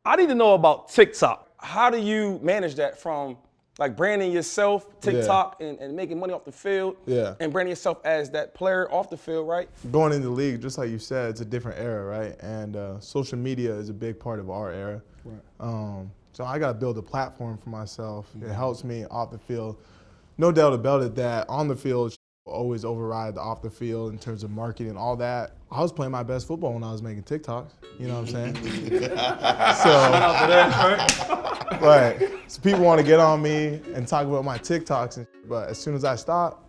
I need to know about TikTok. How do you manage that from like branding yourself, TikTok, and making money off the field, and branding yourself as that player off the field, right? Going in the league, just like you said, it's a different era, right? And social media is a big part of our era. Right. So I got to build a platform for myself. It helps me off the field. No doubt about it that on the field, always override the off the field in terms of marketing and all that. I was playing my best football when I was making TikToks. You know what I'm saying? Right. So people want to get on me and talk about my TikToks, but as soon as I stopped,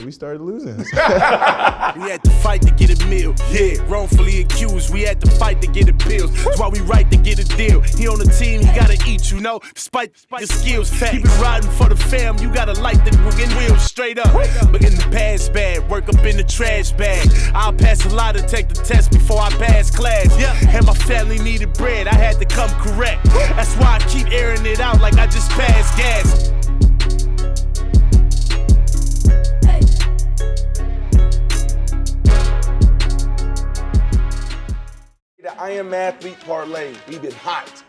we started losing. We had to fight to get a meal. Yeah, wrongfully accused. We had to fight to get appeals. That's why we right to get a deal. He on the team, he gotta eat, you know. Despite your skills, keep it riding for the fam. You gotta light the wheels straight up. But in the past bad, work up in the trash bag. I'll pass a lot to take the test before I pass class. And my family needed bread, I had to come correct. That's why I keep airing it out like I just passed gas. The I Am Athlete parlay. We've been hot.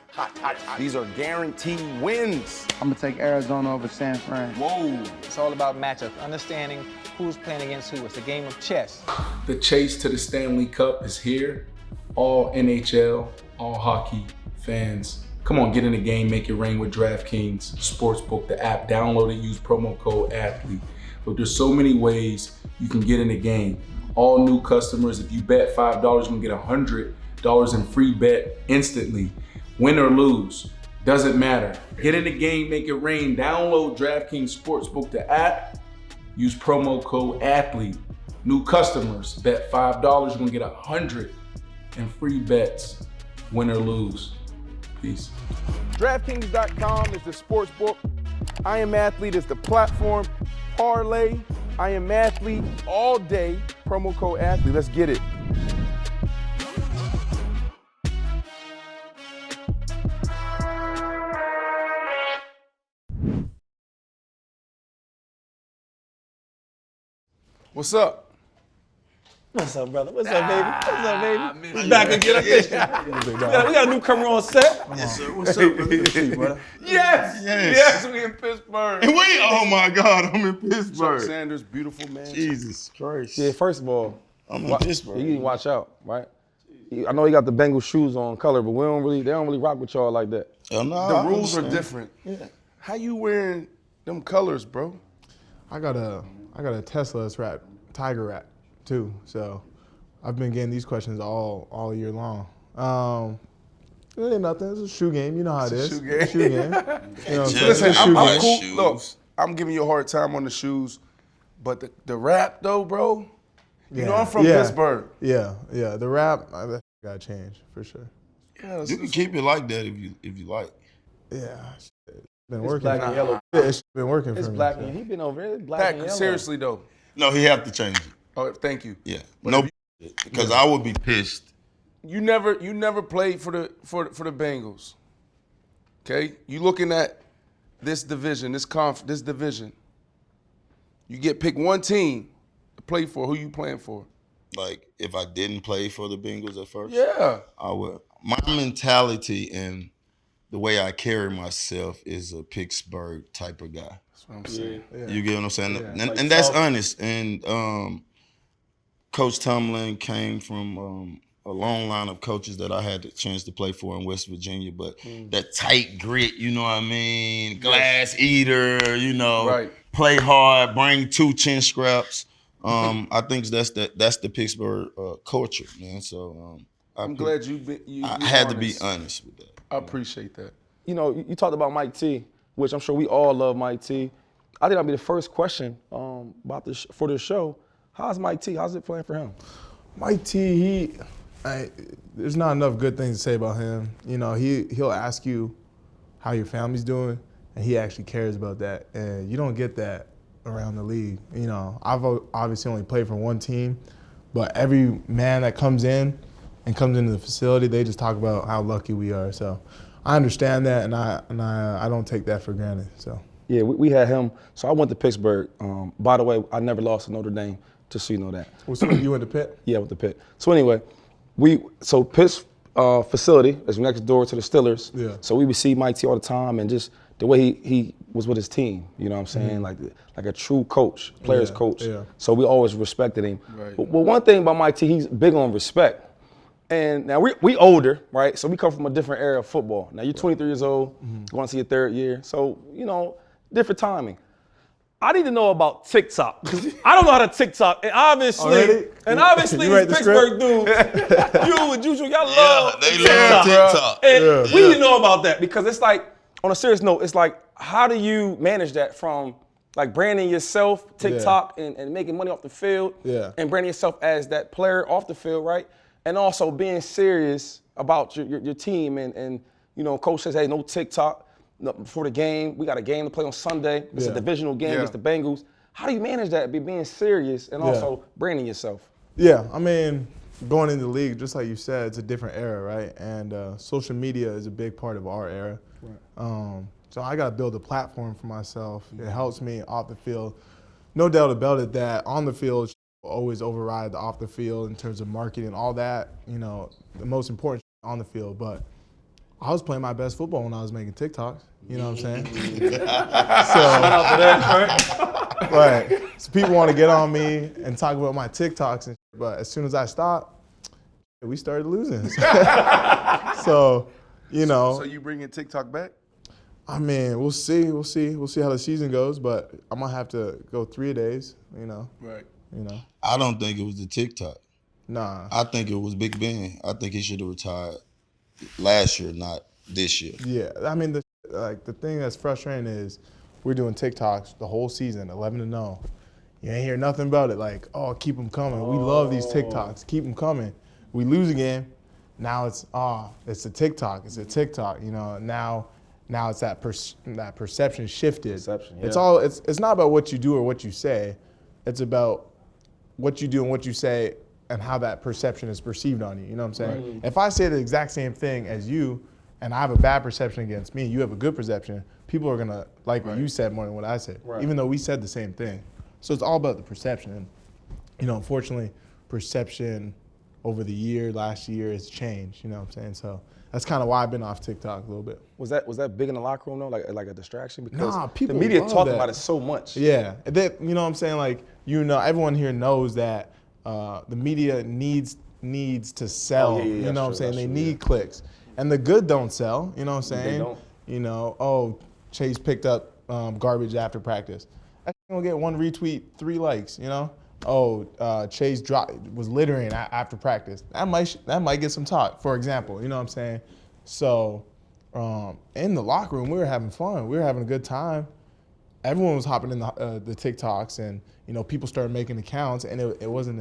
These are guaranteed wins. I'm gonna take Arizona over San Fran. Whoa. It's all about matchups, understanding who's playing against who. It's a game of chess. The chase to the Stanley Cup is here. All NHL, all hockey fans. Come on, get in the game, make it rain with DraftKings Sportsbook, the app. Download it, use promo code ATHLETE. But there's so many ways you can get in the game. All new customers, if you bet $5, you're gonna get $100 in free bet instantly. Win or lose, doesn't matter. Get in the game, make it rain. Download DraftKings Sportsbook, the app. Use promo code ATHLETE. New customers, bet $5, you're gonna get $100 in free bets. Win or lose. Peace. DraftKings.com is the sports book. I Am Athlete is the platform. Parlay, I Am Athlete, all day. Promo code ATHLETE. Let's get it. What's up? What's up, brother? What's up, baby? What's up, baby? We back again. We got a newcomer on set. Yes, sir. What's up, brother? Yes, we in Pittsburgh. And oh my God, I'm in Pittsburgh. Sanders, beautiful man. Jesus Christ. Yeah, first of all, I'm in Pittsburgh. you need to watch out, right? I know you got the Bengals shoes on color, but they don't really rock with y'all like that. Oh, no, The rules are different. Yeah. How you wearing them colors, bro? I got a Tesla that's wrapped, Tiger wrap, too. So I've been getting these questions all year long. It ain't nothing. It's a shoe game. You know how it is. Shoe game. Shoe game. You know, Listen, it's a shoe I'm game. cool. Look, I'm giving you a hard time on the shoes, but the wrap though, bro. You know I'm from Pittsburgh. Yeah. The wrap, that gotta change for sure. Yeah, You can keep it like that if you like. Yeah. Been It's working. black and yellow. It's been working for It's me. black so. and he been over there. It's black and Pat, yellow. seriously though. No, he have to change it. Oh, thank you. Yeah. No, because I would be pissed. You never played for the Bengals. Okay? You looking at this division, this division. You get pick one team to play for. Who you playing for? Like, if I didn't play for the Bengals at first, Yeah. I would. My mentality and the way I carry myself is a Pittsburgh type of guy. That's what I'm saying. Yeah. You get what I'm saying? Yeah. And that's honest. And Coach Tomlin came from a long line of coaches that I had the chance to play for in West Virginia, but that tight grit, you know what I mean? Glass eater, you know, Right. Play hard, bring 2 chin scraps. I think that's the Pittsburgh culture, man. So I'm glad you had to be honest with that. I appreciate that. You know, you talked about Mike T, which I'm sure we all love Mike T. I think that'll be the first question about for this show. How's Mike T? How's it playing for him? Mike T, there's not enough good things to say about him. You know, he'll ask you how your family's doing, and he actually cares about that. And you don't get that around the league. You know, I've obviously only played for one team, but every man that comes in and comes into the facility, they just talk about how lucky we are. So I understand that, and I don't take that for granted. So Yeah, we had him. So I went to Pittsburgh. By the way, I never lost to Notre Dame, just so you know that. so you went to Pitt? Yeah, with the Pitt. So anyway, facility that's next door to the Steelers. Yeah. So we would see Mike T all the time, and just the way he was with his team. You know what I'm saying? Like a true coach, player's coach. Yeah. So we always respected him. Right. But one thing about Mike T, he's big on respect. And now we older, right? So we come from a different era of football. Now you're 23 years old, going to see your third year. So, different timing. I need to know about TikTok. I don't know how to TikTok. And obviously, You write the Pittsburgh dudes, you and Juju, y'all love they TikTok. love TikTok. And we need to know about that because it's like, on a serious note, it's like, how do you manage that from like branding yourself, TikTok, and making money off the field, and branding yourself as that player off the field, right? And also being serious about your team and coach says, hey, no TikTok before the game. We got a game to play on Sunday. It's a divisional game against the Bengals. How do you manage that, being serious and also branding yourself? Yeah, I mean, going into the league, just like you said, it's a different era, right? And social media is a big part of our era. Right. So I got to build a platform for myself. It helps me off the field. No doubt about it that on the field, always override the off the field in terms of marketing, all that, the most important on the field. But I was playing my best football when I was making TikToks. You know what I'm saying? Right. So people want to get on me and talk about my TikToks, but as soon as I stopped, we started losing. So, So you bringing TikTok back? I mean, we'll see. We'll see how the season goes, but I'm gonna have to go 3 days. Right. I don't think it was the TikTok. Nah. I think it was Big Ben. I think he should have retired last year, not this year. Yeah, I mean, the thing that's frustrating is we're doing TikToks the whole season, 11-0. You ain't hear nothing about it. Like, oh, keep them coming. We love these TikToks. Keep them coming. We lose again. Now it's a TikTok. It's a TikTok. Now it's that perception shifted. It's not about what you do or what you say. It's about what you do and what you say and how that perception is perceived on you. You know what I'm saying? Right. If I say the exact same thing as you and I have a bad perception against me, you have a good perception, people are going to like what you said more than what I said, even though we said the same thing. So it's all about the perception. And, unfortunately, perception over the last year has changed, you know what I'm saying? So that's kind of why I've been off TikTok a little bit. Was that big in the locker room though, like a distraction? Because people the media love talking that. about it so much. Yeah, you know what I'm saying? Like, everyone here knows that the media needs to sell. You know what I'm saying? They need clicks, and the good don't sell. You know what I'm saying? Chase picked up garbage after practice. That's gonna get 1 retweet, 3 likes. Chase was littering after practice. That might get some talk, for example. You know what I'm saying? So in the locker room, we were having fun. We were having a good time. Everyone was hopping in the TikToks, and people started making accounts, and it wasn't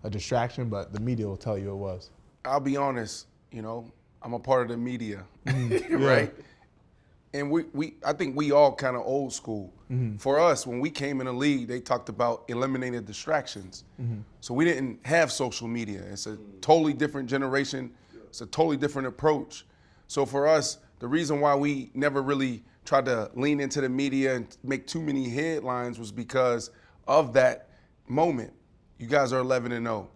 a distraction, but the media will tell you it was. I'll be honest. I'm a part of the media, right? And I think we all kind of old school. Mm-hmm. For us, when we came in the league, they talked about eliminating distractions. Mm-hmm. So we didn't have social media. It's a totally different generation. It's a totally different approach. So for us, the reason why we never really tried to lean into the media and make too many headlines was because of that moment. You guys are 11-0.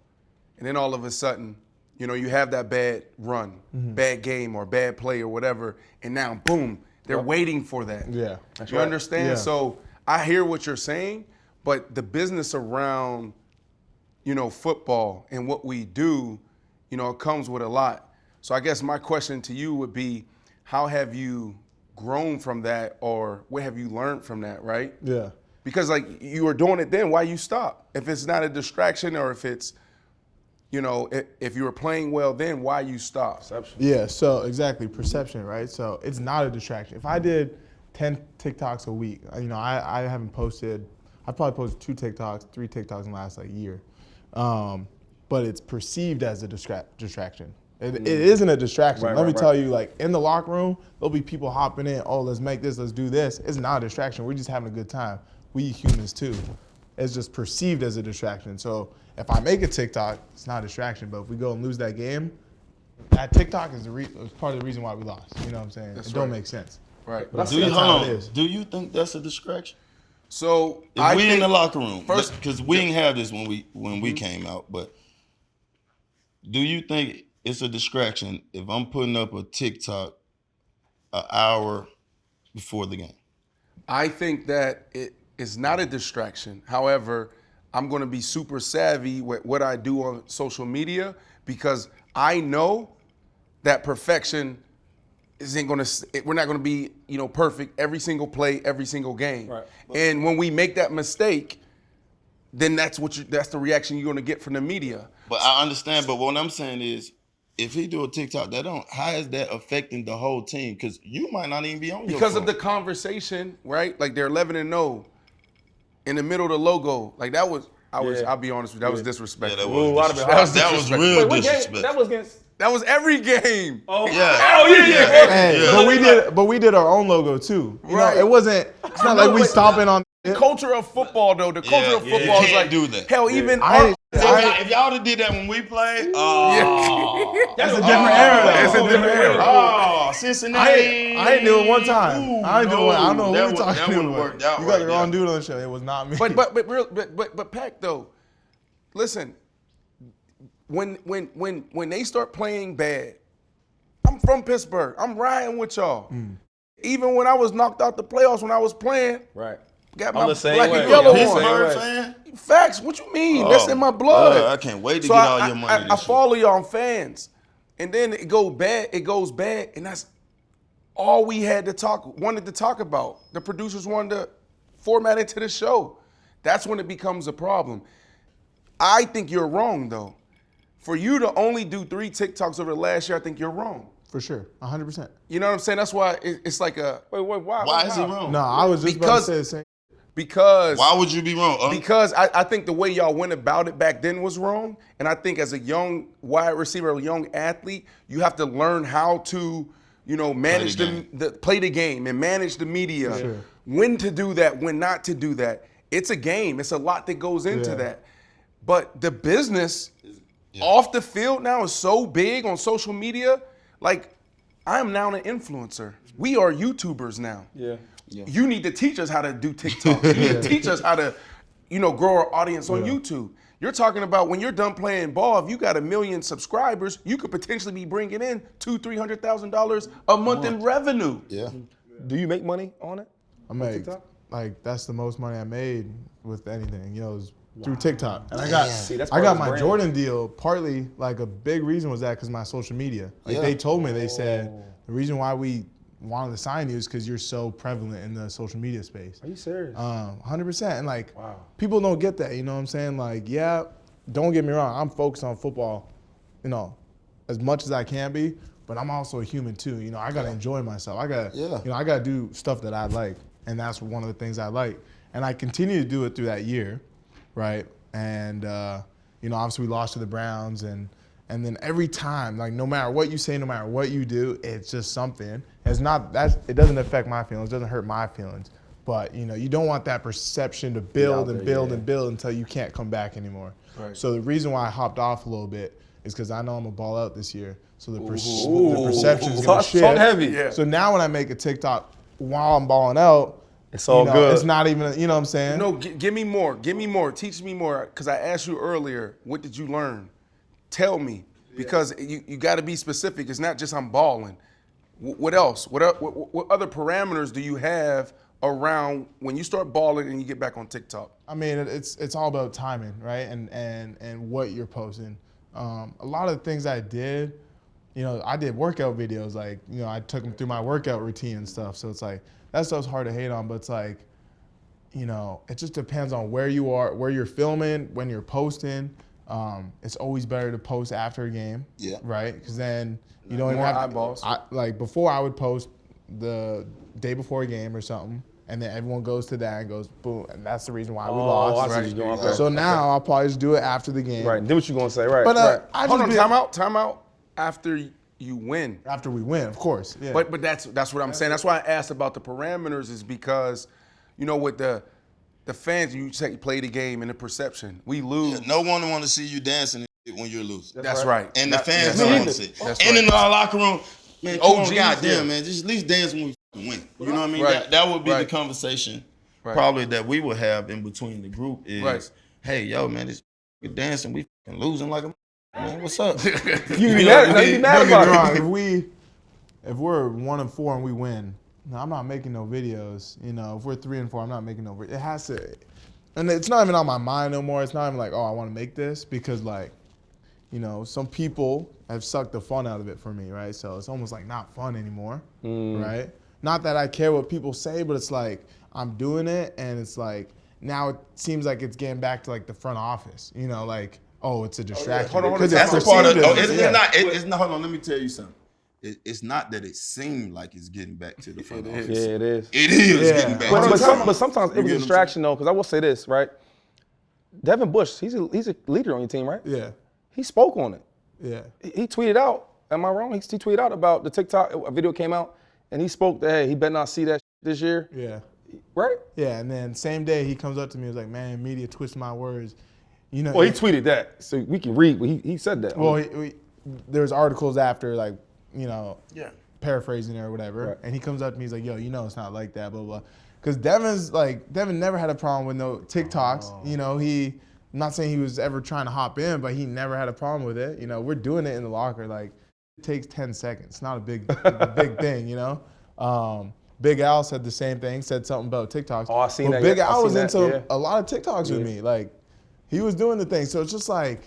And then all of a sudden, you have that bad run, bad game or bad play or whatever, and now, boom, they're waiting for that. Yeah. You understand? Yeah. So I hear what you're saying, but the business around, football and what we do, it comes with a lot. So I guess my question to you would be, how have you grown from that, or what have you learned from that, right? Yeah. Because you were doing it then, why you stop? If it's not a distraction, or if it's, if you were playing well then, why you stop? Perception. Yeah, so exactly, perception, right? So it's not a distraction. If I did 10 TikToks a week, I haven't posted, I probably posted 2 TikToks, 3 TikToks in the last year. But it's perceived as a distraction. It isn't a distraction. Let me tell you, in the locker room, there'll be people hopping in, oh, let's make this, let's do this. It's not a distraction. We're just having a good time. We humans too. It's just perceived as a distraction. So if I make a TikTok, it's not a distraction. But if we go and lose that game, that TikTok is part of the reason why we lost. You know what I'm saying? It don't make sense. Right. But Do you think that's a distraction? So if we in the locker room, because we didn't have this when we came out, but do you think it's a distraction if I'm putting up a TikTok an hour before the game? I think that it is not a distraction. However, I'm going to be super savvy with what I do on social media because I know that perfection isn't going to. We're not going to be, perfect every single play, every single game. Right. And when we make that mistake, then that's the reaction you're going to get from the media. But I understand. But what I'm saying is, if he do a TikTok, how is that affecting the whole team? Because you might not even be on your Because phone. of the conversation, right? Like they're 11-0 in the middle of the logo. Like that was. I'll be honest with you. That was disrespectful. That was real disrespectful. That was against. That was every game. Oh yeah. Oh yeah. Hey, but we did our own logo too. You know, it wasn't. It's not like we stomping on. The culture of football, though. The culture of football is like do that. Hell, even if y'all would have did that when we played, that's a different era. That's a different era. Oh, Cincinnati. I ain't do it one time. Ooh, I ain't do it. I don't know who we talking that would've about. worked out You got right the wrong dude on the show. It was not me. But Pac though, listen. When they start playing bad, I'm from Pittsburgh. I'm riding with y'all. Even when I was knocked out the playoffs when I was playing, Right. got I'm my the same black way. and yellow Pittsburgh on. fan? Facts. What you mean? That's in my blood. I can't wait to So get all your money. I follow y'all fans, and then it goes bad. It goes bad, and that's all we wanted to talk about. The producers wanted to format it to the show. That's when it becomes a problem. I think you're wrong, though. For you to only do 3 TikToks over the last year, I think you're wrong. For sure, 100%. You know what I'm saying? That's why it's like a Wait, Why is he wrong? No, I was just about to say the same. because Why would you be wrong? Because I think the way y'all went about it back then was wrong. And I think as a young wide receiver, a young athlete, you have to learn how to, manage play the game and manage the media. Sure. When to do that, when not to do that. It's a game. It's a lot that goes into that. But the business off the field now is so big on social media. Like, I am now an influencer. We are YouTubers now. Yeah. You need to teach us how to do TikTok. You need to teach us how to, grow our audience on YouTube. You're talking about when you're done playing ball, if you got 1 million subscribers, you could potentially be bringing in $200,000-$300,000 a month in revenue. Yeah. Do you make money on it? I made that's the most money I made with anything. It was through TikTok, and I got my Jordan deal. Partly, like a big reason was that because my social media. Like they told me, they said the reason why we wanted to sign you is because you're so prevalent in the social media space. Are you serious? 100%. And like people don't get that. You know what I'm saying? Like, don't get me wrong. I'm focused on football, as much as I can be. But I'm also a human too. I gotta enjoy myself. I gotta do stuff that I like, and that's one of the things I like. And I continue to do it through that year. Right, and obviously we lost to the Browns, and then every time, like no matter what you say, no matter what you do, it's just something. It doesn't affect my feelings, doesn't hurt my feelings, but you don't want that perception to build and build and build until you can't come back anymore. Right. So the reason why I hopped off a little bit is because I know I'm gonna ball out this year, so the perception is gonna shift. Talk heavy. Yeah. So now when I make a TikTok while I'm balling out. It's all good. It's not even, you know what I'm saying? No, give me more. Give me more. Teach me more. Because I asked you earlier, what did you learn? Tell me. Because you got to be specific. It's not just I'm balling. What else? What other parameters do you have around when you start balling and you get back on TikTok? I mean, it's all about timing, right? And what you're posting. A lot of the things I did, I did workout videos. Like, I took them through my workout routine and stuff. So it's like, that stuff's hard to hate on, but it's like, it just depends on where you are, where you're filming, when you're posting. It's always better to post after a game, right? Because then you don't even have eyeballs. Like before, I would post the day before a game or something, and then everyone goes to that and goes boom, and that's the reason why we lost. Right. So now I'll probably just do it after the game. Right. Then what you gonna say? Right. But Hold on, time out. After you win. After we win, of course. Yeah. But that's what I'm saying. That's why I asked about the parameters, is because, with the fans, you play the game and the perception. We lose. Yeah, no one want to see you dancing when you're losing. That's right. And the fans don't want to see. And in our locker room, man, goddamn, man, just at least dance when we win. You know what I mean? Right. That would be the conversation probably that we would have in between the group is, hey, yo, man, this dancing, we losing like a. Man, what's up? You be mad about it. If we're 1-4 and we win, no, I'm not making no videos. You know, if we're 3-4, I'm not making no videos. It has to, and it's not even on my mind no more. It's not even like, oh, I want to make this, because like, you know, some people have sucked the fun out of it for me, right? So it's almost like not fun anymore, right? Not that I care what people say, but it's like I'm doing it, and it's like now it seems like it's getting back to like the front office, you know, like, oh, it's a distraction. Hold on, That's a part of it. It's Hold on, let me tell you something. It's not that it seemed like it's getting back to the front office. Yeah, it is. It is getting back to the front office. But sometimes it was a distraction though, because I will say this, right? Devin Bush, he's a leader on your team, right? Yeah. He spoke on it. Yeah. He tweeted out, am I wrong? He tweeted out about the TikTok, a video came out, and he spoke that, hey, he better not see that this year. Yeah. Right? Yeah, and then same day he comes up to me and was like, man, media twist my words. You know. Well, he tweeted that, so we can read, but he said that. Well, there's articles after, like, you know, paraphrasing or whatever, right. and he comes up to me, he's like, yo, you know it's not like that, blah, blah. Because Devin never had a problem with no TikToks. You know, I'm not saying he was ever trying to hop in, but he never had a problem with it. You know, we're doing it in the locker. Like, it takes 10 seconds. It's not a big thing, you know? Big Al said the same thing, said something about TikToks. Oh, I seen that. Big Al was into yeah. a lot of TikToks with me. Like, he was doing the thing. So it's just like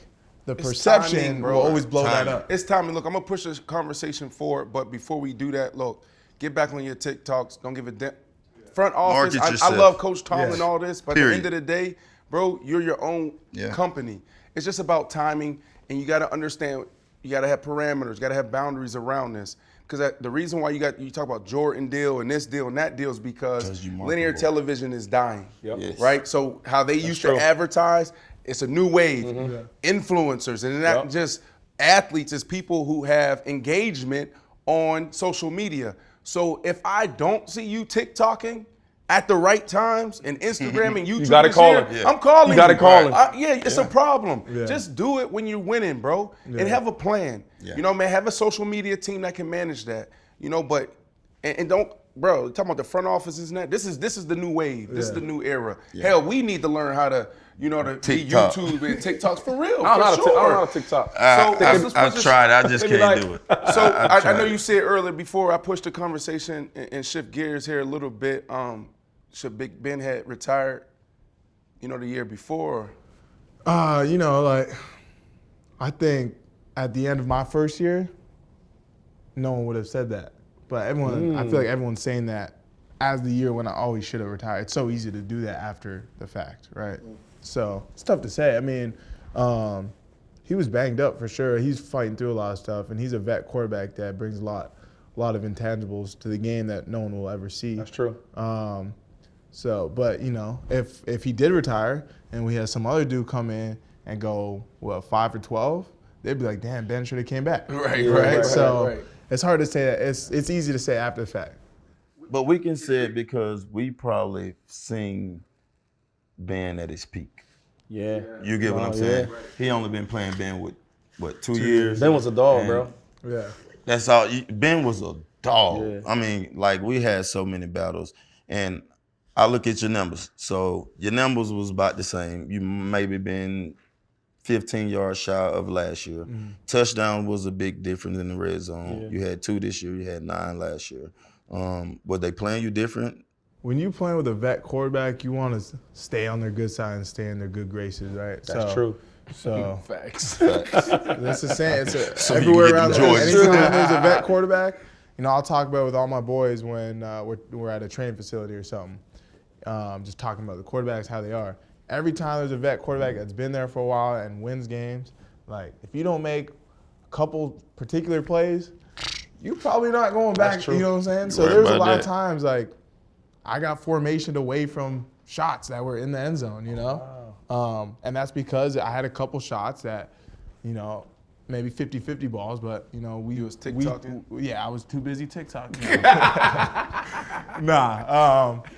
the perception timing, will always blow that up. It's timing. Look, I'm going to push this conversation forward, but before we do that, look, get back on your TikToks. Don't give a damn. Front office, I love Coach Tomlin and all this, but at the end of the day, bro, you're your own company. It's just about timing, and you got to understand, you got to have parameters, you got to have boundaries around this. Because the reason why you talk about Jordan deal and this deal and that deal is because linear television is dying, right? So how they used to advertise, it's a new wave. Influencers, and not just athletes, it's people who have engagement on social media. So if I don't see you TikToking at the right times and Instagram and YouTube, you gotta call him. I'm calling you. You gotta call him. It's a problem. Just do it when you're winning, bro, and have a plan. You know, man, have a social media team that can manage that. You know, but and don't, bro. Talking about the front offices and that. This is the new wave. This is the new era. Hell, we need to learn how to, you know, to be YouTube and TikToks for real. I don't know how to TikTok. I've tried. I just can't do it. So I know you said earlier before I pushed the conversation and shift gears here a little bit. Should Big Ben had retired, you know, the year before? You know, like, I think at the end of my first year, no one would have said that. But everyone, I feel like everyone's saying that as the year when I always should have retired. It's so easy to do that after the fact, right? So it's tough to say. I mean, he was banged up for sure. He's fighting through a lot of stuff, and he's a vet quarterback that brings a lot of intangibles to the game that no one will ever see. That's true. So, but you know, if he did retire and we had some other dude come in and go, 5 for 12, they'd be like, damn, Ben should have came back. Right. So it's hard to say that. It's easy to say after the fact. But we can say it because we probably seen Ben at his peak. Yeah. You get what I'm saying? He only been playing Ben with, 2 years? Ben was a dog, bro. Yeah. That's all. Ben was a dog. Yeah. I mean, like, we had so many battles. And I look at your numbers. So your numbers was about the same. You maybe been 15 yards shy of last year. Touchdown was a big difference in the red zone. Yeah. You had 2 this year. You had 9 last year. Were they playing you different? When you playing with a vet quarterback, you want to stay on their good side and stay in their good graces, right? That's true. So Facts. That's the same. It's So everywhere you get around the the joy. Anytime there's a vet quarterback, you know, I'll talk about it with all my boys when we're at a training facility or something. Just talking about the quarterbacks, how they are. Every time there's a vet quarterback that's been there for a while and wins games, like, if you don't make a couple particular plays, you're probably not going back. You know what I'm saying? So there's a lot of times, like, I got formationed away from shots that were in the end zone, you know? Wow. And that's because I had a couple shots that, you know, maybe 50-50 balls, but, you know, You was TikToking? Yeah, I was too busy TikToking.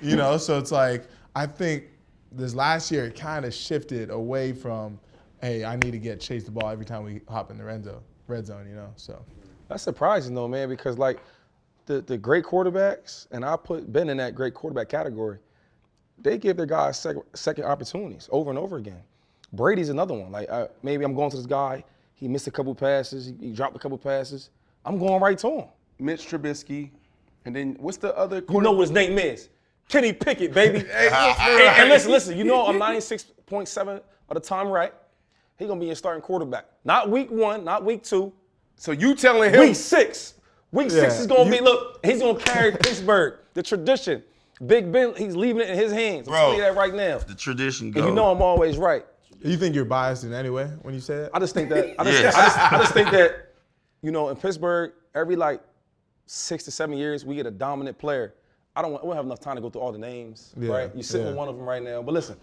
You know, so it's like, I think this last year it kind of shifted away from, hey, I need to chase the ball every time we hop in the red zone, you know, so. That's surprising though, man, because like the great quarterbacks, and I put Ben in that great quarterback category, they give their guys second opportunities over and over again. Brady's another one. Like, maybe I'm going to this guy, He missed a couple passes. He dropped a couple passes. I'm going right to him. Mitch Trubisky, and then what's the other? You know what his name is? Kenny Pickett, baby. and listen. You know I'm 96.7 of the time right. He gonna be your starting quarterback. Not week 1, not week 2. So you telling him week 6? Week 6 is gonna be. Look, he's gonna carry Pittsburgh. The tradition. Big Ben, he's leaving it in his hands. I'm telling you that right now. The tradition And goes. you know I'm always right. You think you're biased in any way when you say it? I just think that. I just think that, you know, in Pittsburgh, every like 6 to 7 years, we get a dominant player. We don't have enough time to go through all the names, right? You sit with one of them right now. But listen,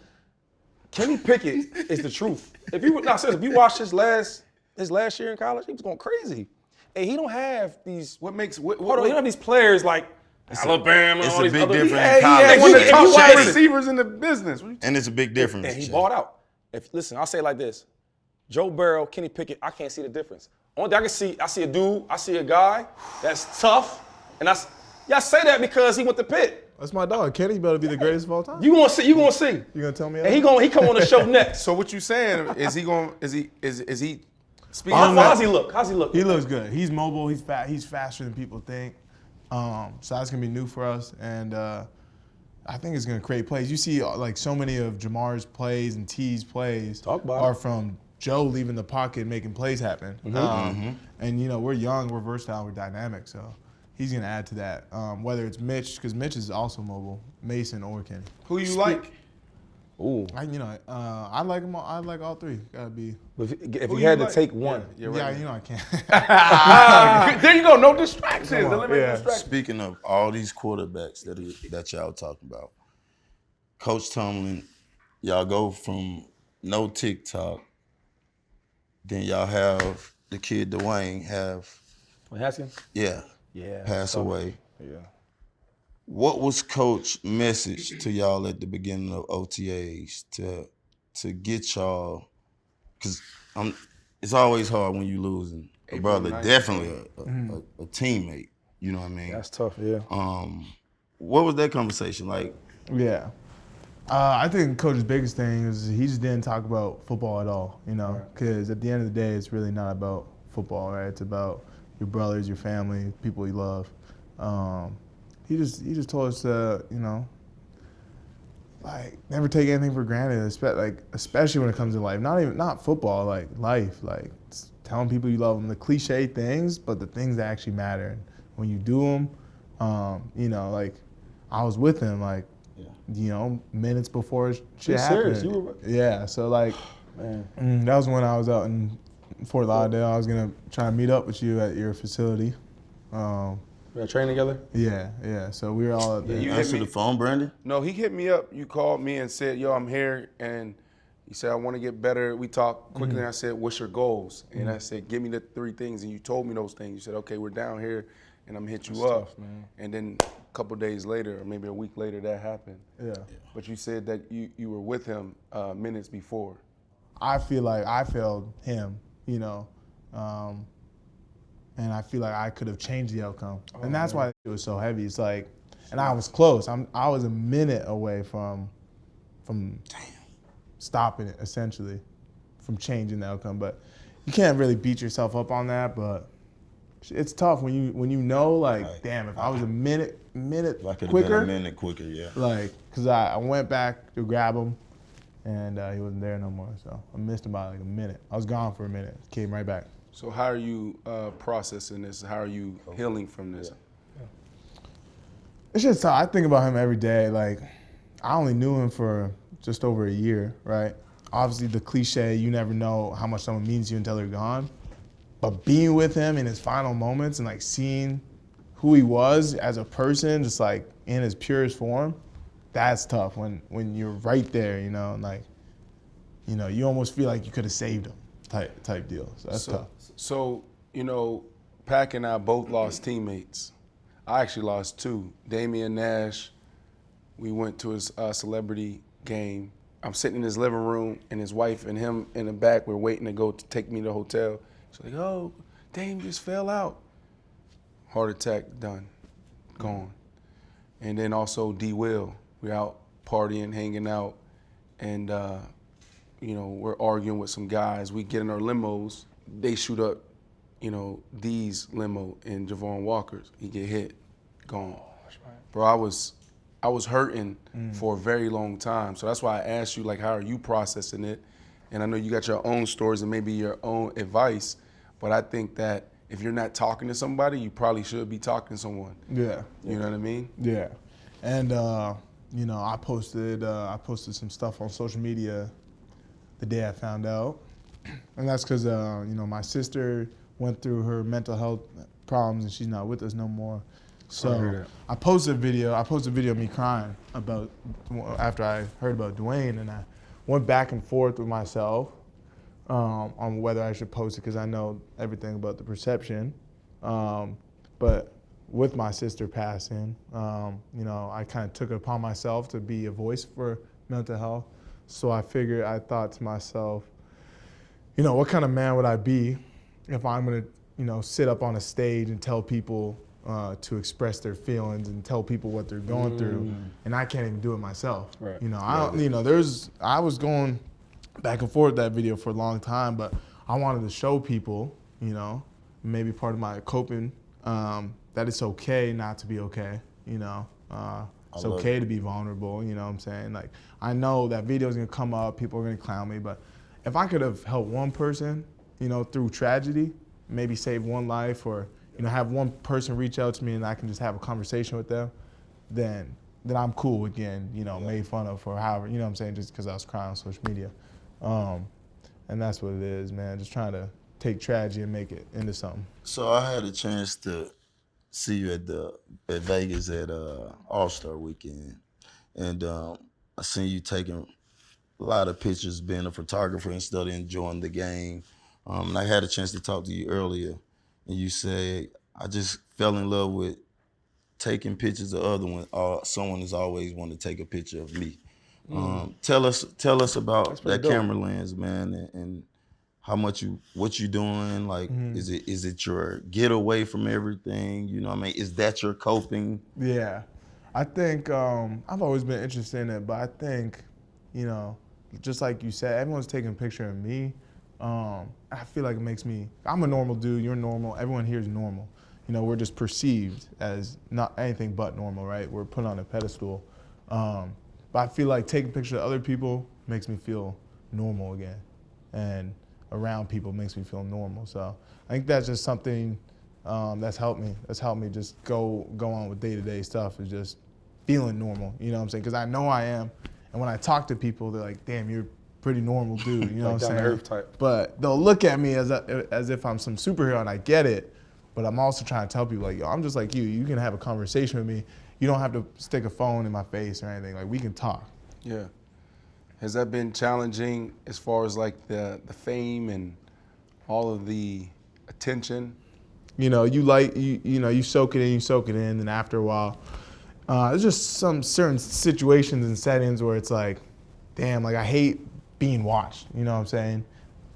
Kenny Pickett is the truth. If you watch his last year in college, he was going crazy. And he don't have these. He don't have these players like Alabama. It's all a these big other, difference Yeah, in college. one of the If top you wide watch- receivers in the business. And it's a big difference. And he balled out. Listen, I'll say it like this: Joe Burrow, Kenny Pickett, I can't see the difference. Only thing I see a guy that's tough, and I say that because he went to Pitt. That's my dog. Kenny better be the greatest of all time. You gonna see. You gonna tell me that? And he come on the show next. So what you saying? Is he? Speaking How's he look? How's he look? He looks good. He's mobile. He's fat. He's faster than people think. So that's gonna be new for us, and I think it's gonna create plays. You see, like so many of Jamar's plays and T's plays are from Joe leaving the pocket and making plays happen. And you know, we're young, we're versatile, we're dynamic. So he's gonna add to that. Whether it's Mitch, because Mitch is also mobile, Mason or Kenny. Who you like? Ooh. I like them all. I like all three. Gotta be. If you had to take one. Yeah, you know I can't. There you go. No distractions. Eliminate distractions. Speaking of all these quarterbacks that y'all talking about, Coach Tomlin, y'all go from no TikTok, then y'all have the kid Dwayne Haskins? Yeah. Pass away. Yeah. What was Coach's message to y'all at the beginning of OTAs to get y'all? Because it's always hard when you losing a brother, definitely a teammate. You know what I mean? That's tough. Yeah. What was that conversation like? Yeah. I think Coach's biggest thing is he just didn't talk about football at all, you know, because at the end of the day, it's really not about football, right? It's about your brothers, your family, people you love. He just told us to, you know, like never take anything for granted, especially when it comes to life. Not football, like life, like telling people you love them, the cliche things, but the things that actually matter. And when you do them, you know, like I was with him, like, you know, minutes before shit happened. Yeah, so like, that was when I was out in Fort Lauderdale. I was gonna try to meet up with you at your facility. We got training together? Yeah. So we were all out there. You answered the phone, Brandon? No, he hit me up. You called me and said, yo, I'm here. And he said, I want to get better. We talked quickly, and I said, what's your goals? And I said, give me the 3 things. And you told me those things. You said, okay, we're down here, and I'm going to hit you up. Tough, man. And then a couple days later, or maybe a week later, that happened. Yeah. But you said that you were with him minutes before. I feel like I failed him, you know, and I feel like I could have changed the outcome. And that's why it was so heavy. It's like, and I was close. I was a minute away from stopping it, essentially, from changing the outcome. But you can't really beat yourself up on that. But it's tough when you know, like, damn, if I was a minute I could have quicker. been a minute quicker, yeah. Like, because I went back to grab him, and he wasn't there no more. So I missed him by like a minute. I was gone for a minute. Came right back. So how are you processing this? How are you healing from this? It's just I think about him every day. Like, I only knew him for just over a year, right? Obviously, the cliche, you never know how much someone means to you until they're gone. But being with him in his final moments and like seeing who he was as a person, just like in his purest form, that's tough when you're right there, you know, and like, you know, you almost feel like you could have saved him type deal. So that's tough. So, you know, Pac and I both lost teammates. I actually lost 2. Damian Nash, we went to his celebrity game. I'm sitting in his living room, and his wife and him in the back were waiting to go to take me to the hotel. She's like, oh, Dame just fell out. Heart attack, done, gone. And then also D. Will. We're out partying, hanging out, and you know, we're arguing with some guys. We get in our limos, they shoot up, you know, D's limo and Javon Walker's. He get hit, gone. Bro, I was hurting for a very long time. So that's why I asked you, like, how are you processing it? And I know you got your own stories and maybe your own advice, but I think that if you're not talking to somebody, you probably should be talking to someone. Yeah. You know what I mean? Yeah. And, you know, I posted some stuff on social media the day I found out. And that's because, you know, my sister went through her mental health problems and she's not with us no more. So I posted a video of me crying after I heard about Dwayne, and I went back and forth with myself on whether I should post it because I know everything about the perception. But with my sister passing, you know, I kind of took it upon myself to be a voice for mental health. So I thought to myself, you know, what kind of man would I be if I'm gonna, you know, sit up on a stage and tell people to express their feelings and tell people what they're going through, and I can't even do it myself. Right. You know, I was going back and forth with that video for a long time, but I wanted to show people, you know, maybe part of my coping, that it's okay not to be okay. You know, it's okay to be vulnerable. You know what I'm saying? Like, I know that video's gonna come up, people are gonna clown me, but if I could have helped one person, you know, through tragedy, maybe save one life, or you know, have one person reach out to me and I can just have a conversation with them, then I'm cool with getting, you know, made fun of for however, you know what I'm saying, just because I was crying on social media. And that's what it is, man, just trying to take tragedy and make it into something. So I had a chance to see you at Vegas at All-Star Weekend, and I seen you taking a lot of pictures, being a photographer and still enjoying the game. And I had a chance to talk to you earlier, and you said, I just fell in love with taking pictures of other ones. Someone has always wanted to take a picture of me. Tell us about that camera lens, man, and how much what you doing. Like, is it your getaway from everything? You know what I mean? Is that your coping? Yeah, I think I've always been interested in it, but I think, you know, just like you said, everyone's taking a picture of me. I feel like it makes me, I'm a normal dude, you're normal, everyone here is normal. You know, we're just perceived as not anything but normal, right? We're put on a pedestal. But I feel like taking pictures of other people makes me feel normal again. And around people makes me feel normal. So I think that's just something that's helped me. That's helped me just go on with day-to-day stuff, is just feeling normal, you know what I'm saying? Because I know I am. And when I talk to people, they're like, damn, you're pretty normal dude, you know what I'm saying? Earth type. But they'll look at me as if I'm some superhero, and I get it, but I'm also trying to tell people, like, yo, I'm just like you. You can have a conversation with me. You don't have to stick a phone in my face or anything. Like, we can talk. Yeah. Has that been challenging as far as like the fame and all of the attention? You know, you soak it in, and after a while, there's just some certain situations and settings where it's like, damn, like I hate being watched, you know what I'm saying?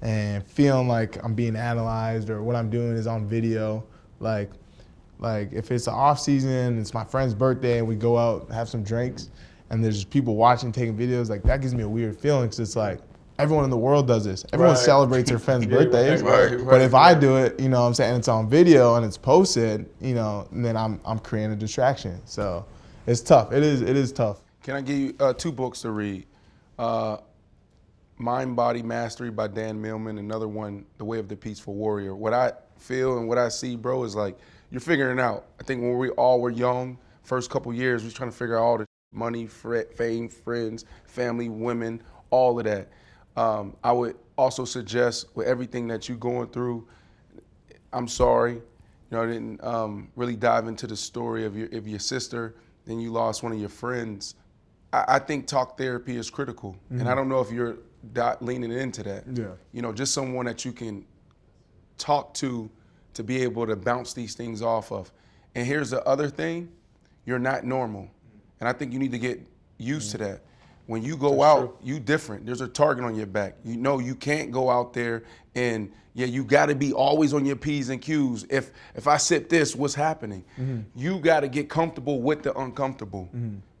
And feeling like I'm being analyzed or what I'm doing is on video. Like if it's the off season, it's my friend's birthday and we go out, have some drinks, and there's just people watching, taking videos, like that gives me a weird feeling, because it's like, everyone in the world does this. Everyone celebrates their friends' birthdays. But if I do it, you know what I'm saying, it's on video and it's posted, you know, and then I'm creating a distraction. So it's tough. It is tough. Can I give you 2 books to read? Mind Body Mastery by Dan Millman, another one, The Way of the Peaceful Warrior. What I feel and what I see, bro, is like you're figuring it out. I think when we all were young, first couple years, we was trying to figure out all the money, fame, friends, family, women, all of that. I would also suggest, with everything that you're going through, I'm sorry, you know, I didn't really dive into the story of your sister, then you lost one of your friends. I think talk therapy is critical, and I don't know if you're leaning into that. Yeah. You know, just someone that you can talk to be able to bounce these things off of. And here's the other thing, you're not normal. And I think you need to get used to that. When you go out, you different. There's a target on your back. You know you can't go out there and, yeah, you gotta be always on your P's and Q's. If I sip this, what's happening? You gotta get comfortable with the uncomfortable.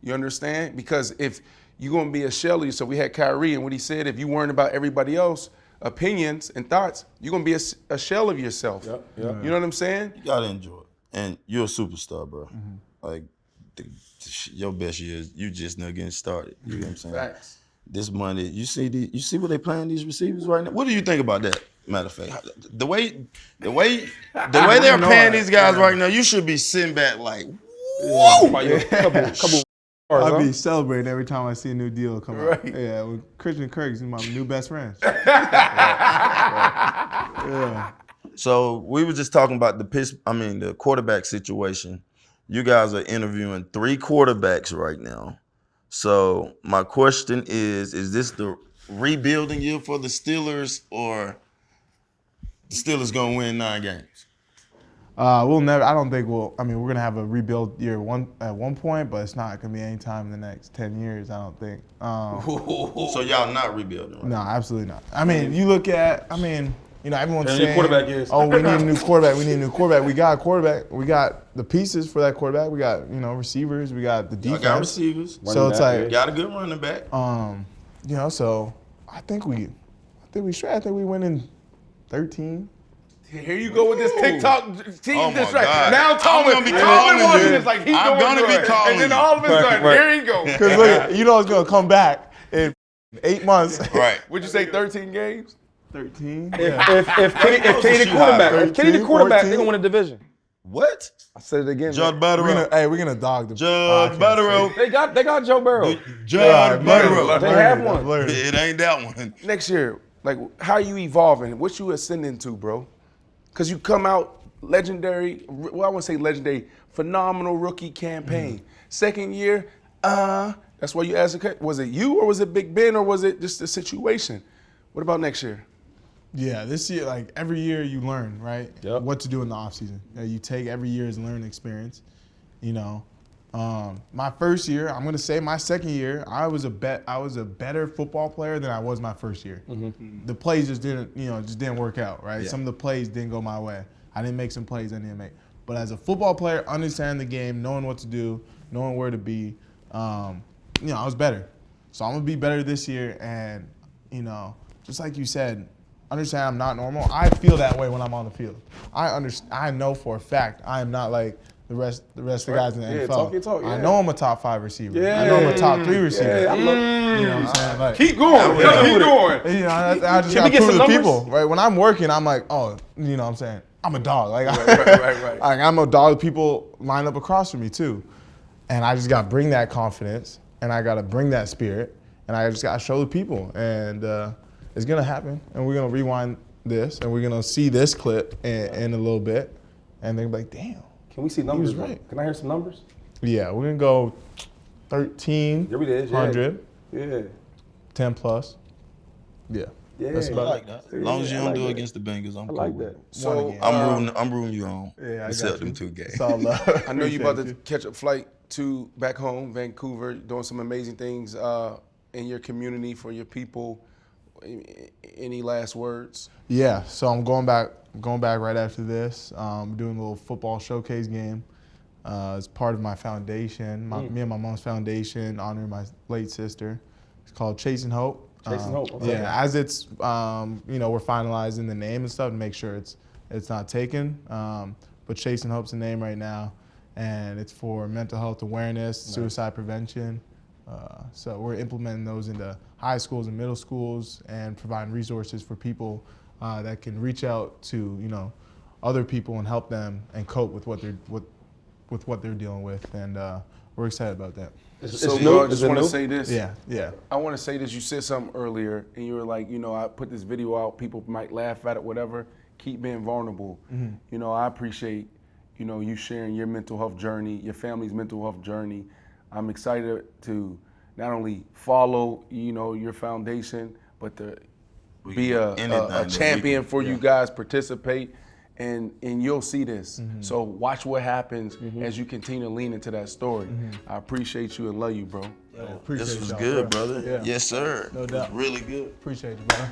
You understand? Because if you're gonna be a shell of yourself, we had Kyrie, and what he said, if you worrying about everybody else, opinions and thoughts, you're gonna be a shell of yourself. Yep. You know what I'm saying? You gotta enjoy it. And you're a superstar, bro. Like, your best years, you just now getting started. You know what I'm saying? Facts. This money, you see what they playing these receivers right now? What do you think about that? Matter of fact, the way they're paying these guys right now, you should be sitting back like, whoa! Couple I'll be celebrating every time I see a new deal come out. Yeah, with Christian Kirk's my new best friend. Yeah. So we were just talking about the quarterback situation. You guys are interviewing 3 quarterbacks right now. So my question is this the rebuilding year for the Steelers, or the Steelers gonna win 9 games? We'll never. I don't think we'll. I mean, we're gonna have a rebuild year at one point, but it's not gonna be any time in the next 10 years. I don't think. So y'all not rebuilding, right? No, absolutely not. I mean, you look at. I mean, everyone's saying, quarterback is. "Oh, we need a new quarterback. We need a new quarterback." We got a quarterback. We got the pieces for that quarterback. We got receivers. We got the defense. I got receivers. So it's like got a good running back. So I think we straight. I think we win in 13. Here you go with this TikTok team. Oh my right. God. Now Tomlin watching this like he's I'm going gonna through be it. calling And then you. all of a sudden, here he goes. Because look, it's gonna come back in 8 months. Right. Would you say 13 games? 13. If Kenny the quarterback, they're gonna win a division. What? I said it again. Judd Butterell. We're gonna dog the Judd Butterell. They got Joe Burrow. Judd Butterell. They have one. It ain't that one. Next year, like, how you evolving? What you ascending to, bro? Because you come out legendary, well, I wouldn't say legendary, phenomenal rookie campaign. Second year, that's why you asked, was it you or was it Big Ben or was it just the situation? What about next year? Yeah, this year, like every year you learn, right? Yep. What to do in the offseason. You take every year as a learning experience. My first year, I'm gonna say my second year, I was a better football player than I was my first year. The plays just didn't work out, right? Yeah. Some of the plays didn't go my way. I didn't make some plays I didn't make. But as a football player, understanding the game, knowing what to do, knowing where to be, I was better. So I'm gonna be better this year, and just like you said, understand I'm not normal. I feel that way when I'm on the field. I know for a fact I am not like the rest of the guys in the NFL. Talk your talk, I know I'm a top 5 receiver. Yeah. I know I'm a top 3 receiver. Yeah, I love, You know what I'm saying? Like, Keep going. Keep going. I just got to prove to the people, right? When I'm working, I'm like, oh, you know what I'm saying? I'm a dog. Like, Right. like, I'm a dog. People line up across from me too. And I just got to bring that confidence, and I got to bring that spirit, and I just got to show the people. And it's going to happen, and we're going to rewind this, and we're going to see this clip in a little bit, and they're like, damn. Can we see numbers? He was right. Can I hear some numbers? Yeah, we're going to go 1,300. Yeah. 10 plus. Yeah. That's I about like that. As long as you don't do it against the Bengals, I'm cool like with that. it. So I'm rooting you on. Yeah, I Except got them you. 2 games. It's all love. I know you about to Appreciate catch a flight to back home, Vancouver, doing some amazing things in your community for your people. Any last words? Yeah, so I'm going back right after this. Doing a little football showcase game. It's part of my foundation, me and my mom's foundation, honoring my late sister. It's called Chasing Hope. Chasing Hope. Okay. Yeah, as it's we're finalizing the name and stuff to make sure it's not taken. But Chasing Hope's the name right now, and it's for mental health awareness, suicide prevention. So we're implementing those into high schools and middle schools, and providing resources for people that can reach out to other people and help them and cope with what they're dealing with. And we're excited about that. So I just want to say this. Yeah. I want to say this. You said something earlier, and you were like, I put this video out. People might laugh at it, whatever. Keep being vulnerable. I appreciate, you sharing your mental health journey, your family's mental health journey. I'm excited to not only follow, your foundation, but to be a champion for you guys, participate, and you'll see this. So watch what happens as you continue to lean into that story. I appreciate you and love you, bro. This was good, brother. Yeah. Yes, sir. No doubt. It was really good. Appreciate you, brother.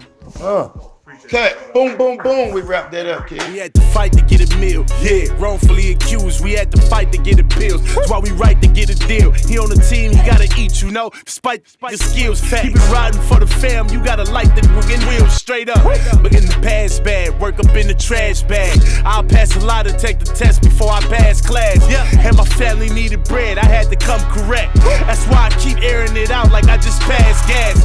Cut. Boom, boom, boom. We wrap that up, kid. We had to fight to get a meal. Yeah, wrongfully accused. We had to fight to get appeals. That's why we write to get a deal. deal. He on the team, he gotta eat, you know, despite the skills. Keep it riding for the fam, you gotta light the fucking wheels straight up. Look in the past bag, work up in the trash bag. I'll pass a lot to take the test before I pass class. And my family needed bread, I had to come correct. That's why I keep airing it out like I just passed gas.